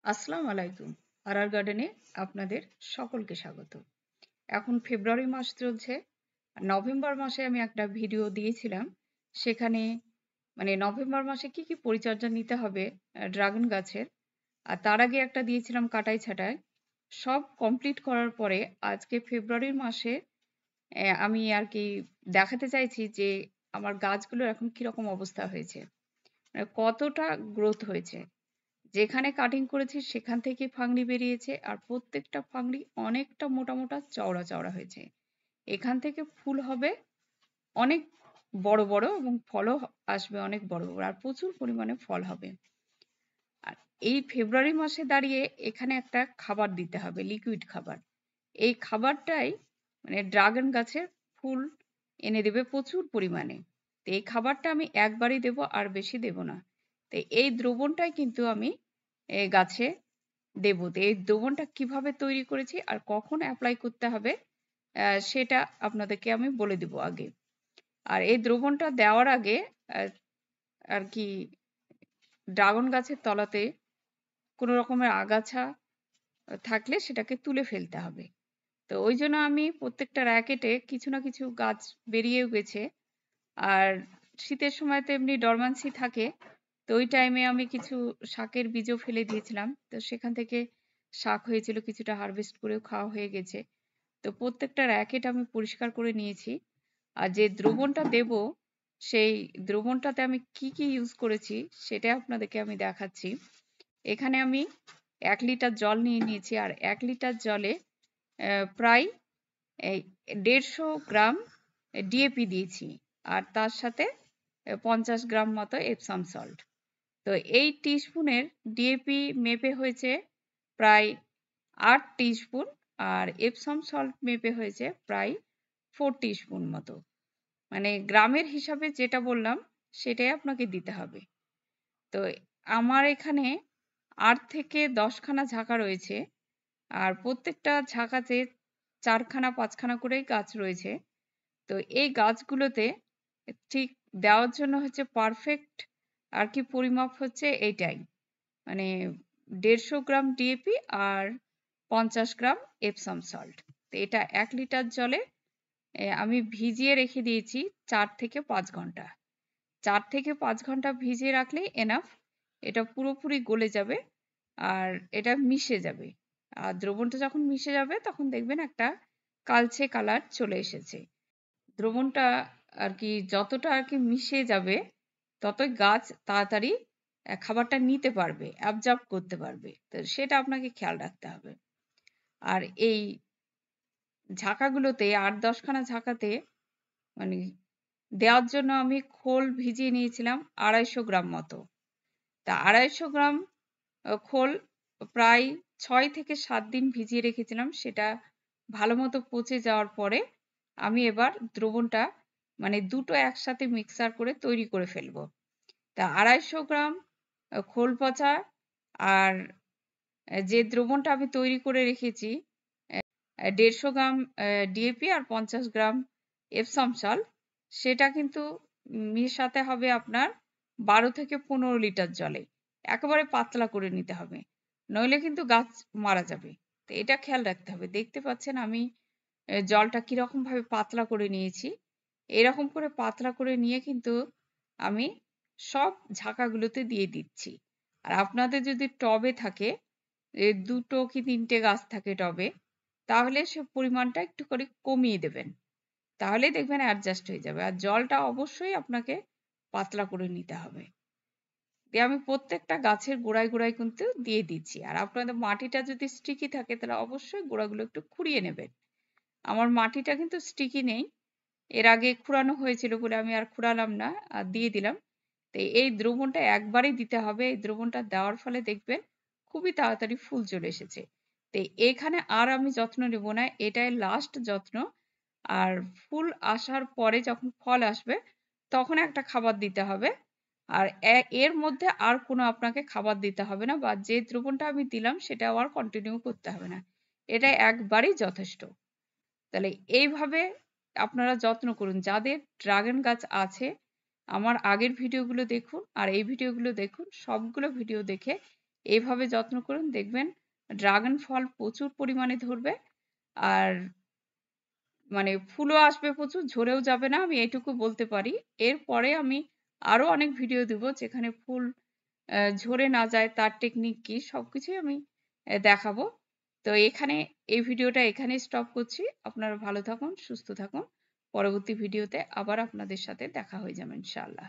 আসসালামু আলাইকুম। আরআর গার্ডেনে আপনাদের সকলকে স্বাগত। এখন ফেব্রুয়ারি মাস চলছে। নভেম্বর মাসে আমি একটা ভিডিও দিয়েছিলাম। সেখানে নভেম্বর মাসে কি পরিচর্যা নিতে হবে ড্রাগন গাছের। আর তার আগে একটা দিয়েছিলাম কাটাই-ছাঁটাই। সব কমপ্লিট করার পরে আজকে ফেব্রুয়ারির মাসে আমি আরকি দেখাতে চাইছি যে আমার গাছগুলোর এখন কিরকম অবস্থা হয়েছে। কতটা গ্রোথ হয়েছে। যেখানে কাটিং করেছি সেখান থেকে ফাংড়ি বেরিয়েছে আর প্রত্যেকটা ফাংড়ি অনেকটা মোটা, মোটা চওড়া, চওড়া হয়েছে। এখান থেকে ফুল হবে অনেক বড়, বড় এবং ফলও আসবে অনেক বড়, বড়। আর প্রচুর পরিমাণে ফল হবে। আর এই ফেব্রুয়ারি মাসে দাঁড়িয়ে এখানে একটা খাবার দিতে হবে, লিকুইড খাবার। এই খাবারটাই ড্রাগন গাছের ফুল এনে দেবে প্রচুর পরিমাণে। তো এই খাবারটা আমি একবারই দেব আর বেশি দেব না। তো এই দ্রবণটাই কিন্তু আমি গাছে দেব। তো এই দ্রবণটা কিভাবে তৈরি করেছি আর কখন এপ্লাই করতে হবে সেটা আপনাদেরকে আমি বলে দিব আগে। আর এই দ্রবণটা দেওয়ার আগে আ আরকি ড্রাগন গাছের তলাতে কোনো রকমের আগাছা থাকলে সেটাকে তুলে ফেলতে হবে। তো ওইজন্য আমি প্রত্যেকটা র‍্যাকেটে কিছু না কিছু গাছ বেরিয়েও গেছে। আর শীতের সময় তো এমনি ডরম্যান্সি থাকে। তো ওই টাইমে আমি কিছু শাকের বীজও ফেলে দিয়েছিলাম। তো সেখান থেকে শাক হয়েছিল, কিছুটা হারভেস্ট করেও খাওয়া হয়ে গেছে। তো প্রত্যেকটা র‍্যাকেট আমি পরিষ্কার করে নিয়েছি। আর যে দ্রবণটা দেব, সেই দ্রবণটাতে আমি কি ইউজ করেছি সেটা আপনাদেরকে আমি দেখাচ্ছি। এখানে আমি ১ লিটার জল নিয়ে নিয়েছি আর ১ লিটার জলে প্রায় এই ১৫০ গ্রাম ডিএপি দিয়েছি। আর তার সাথে ৫০ গ্রাম মতো এপসাম সল্ট। তো এই টিস্পুনের ডিএপি মেপে হয়েছে প্রায় ৮ টিস্পুন আর এপসাম সল্ট মেপে হয়েছে প্রায় 4 টিস্পুন মতো। গ্রামের হিসাবে যেটা বললাম সেটাই আপনাকে দিতে হবে। তো আমার এখানে ৮ থেকে ১০ খানা ঝাঁকা রয়েছে। আর প্রত্যেকটা ঝাঁকাতে ৪ খানা ৫ খানা করেই গাছ রয়েছে। তো এই গাছগুলোতে ঠিক দেওয়ার জন্য হচ্ছে পারফেক্ট আরকি পরিমাপ হচ্ছে এইটাই। মানে ১৫০ গ্রাম ডিএপি আর ৫০ গ্রাম এপসাম সল্ট। তো এটা ১ লিটার জলে আমি ভিজিয়ে রেখে দিয়েছি ৪ থেকে ৫ ঘন্টা। ৪ থেকে ৫ ঘন্টা ভিজিয়ে রাখলেই এনাফ। এটা পুরোপুরি গলে যাবে আর এটা মিশে যাবে। আর দ্রবণটা যখন মিশে যাবে তখন দেখবেন একটা কালচে কালার চলে এসেছে। দ্রবণটা আরকি যতটা আরকি মিশে যাবে ততই গাছ তাড়াতাড়ি খাবারটা নিতে পারবে, অ্যাবজর্ব করতে পারবে। তো সেটা আপনাকে খেয়াল রাখতে হবে। আর এই ঝাঁকাগুলোতে ৮-১০ খানা ঝাঁকাতে মানে দেওয়ার জন্য আমি খোল ভিজিয়ে নিয়েছিলাম ২৫০ গ্রাম মতো। তা ২৫০ গ্রাম খোল প্রায় ৬ থেকে ৭ দিন ভিজিয়ে রেখেছিলাম। সেটা ভালোমতো পচে যাওয়ার পরে আমি এবার দ্রবণটা দুটো একসাথে মিক্সার করে তৈরি করে ফেলবো। তা ২৫০ গ্রাম খোল পচা আর যে দ্রবণটা আমি তৈরি করে রেখেছি ১৫০ গ্রাম ডিএপি আর ৫০ গ্রাম এপসাম সল্ট সেটা কিন্তু মেশাতে হবে আপনার ১২ থেকে ১৫ লিটার জলে। একেবারে পাতলা করে নিতে হবে। নইলে কিন্তু গাছ মারা যাবে। তো এটা খেয়াল রাখতে হবে। দেখতে পাচ্ছেন আমি জলটা কিরকমভাবে পাতলা করে নিয়েছি। এরকম করে পাতলা করে নিয়ে কিন্তু আমি সব ঝাঁকাগুলোতে দিয়ে দিচ্ছি। আর আপনাদের যদি টবে থাকে ২ টো কি ৩ টে গাছ থাকে টবে, তাহলে সে পরিমাণটা একটু করে কমিয়ে দেবেন। তাহলেই দেখবেন অ্যাডজাস্ট হয়ে যাবে। আর জলটা অবশ্যই আপনাকে পাতলা করে নিতে হবে। দিয়ে আমি প্রত্যেকটা গাছের গোড়ায়, গোড়ায় কিন্তু দিয়ে দিচ্ছি। আর আপনাদের মাটিটা যদি স্টিকি থাকে তাহলে অবশ্যই গোড়াগুলো একটু খুঁড়িয়ে নেবেন। আমার মাটিটা কিন্তু স্টিকি নেই। এর আগে খুঁড়ানো হয়েছিল বলে আমি আর খুঁড়ালাম না। আর দিয়ে দিলাম। তো এই দ্রবণটা একবারই দিতে হবে। এই দ্রবণটা দেওয়ার ফলে দেখবেন খুবই তাড়াতাড়ি ফুল চলে এসেছে। তো এখানে আর আমি যত্ন নেব না। এটাই লাস্ট যত্ন। আর ফুল আসার পরে যখন ফল আসবে তখন একটা খাবার দিতে হবে। আর এর মধ্যে আর কোনো আপনাকে খাবার দিতে হবে না বা যে দ্রবণটা আমি দিলাম সেটাও আর কন্টিনিউ করতে হবে না। এটা একবারই যথেষ্ট। তাহলে এইভাবে আপনারা যত্ন করুন। যাদের ড্রাগন গাছ আছে আমার আগের ভিডিওগুলো দেখুন আর এই ভিডিওগুলো দেখুন। সবগুলো ভিডিও দেখে এইভাবে যত্ন করুন, দেখবেন ড্রাগন ফল প্রচুর পরিমাণে ধরবে। আর মানে ফুলও আসবে প্রচুর, ঝরেও যাবে না, আমি এইটুকু বলতে পারি। এরপরে আমি আরো অনেক ভিডিও দিব যেখানে ফুল ঝরে না যায় তার টেকনিক কি সবকিছুই আমি দেখাবো। তো এই ভিডিওটা এখানেই স্টপ করছি। আপনারা ভালো থাকুন, সুস্থ থাকুন। পরবর্তী ভিডিওতে আবার আপনাদের সাথে দেখা হয়ে যাবে ইনশাআল্লাহ।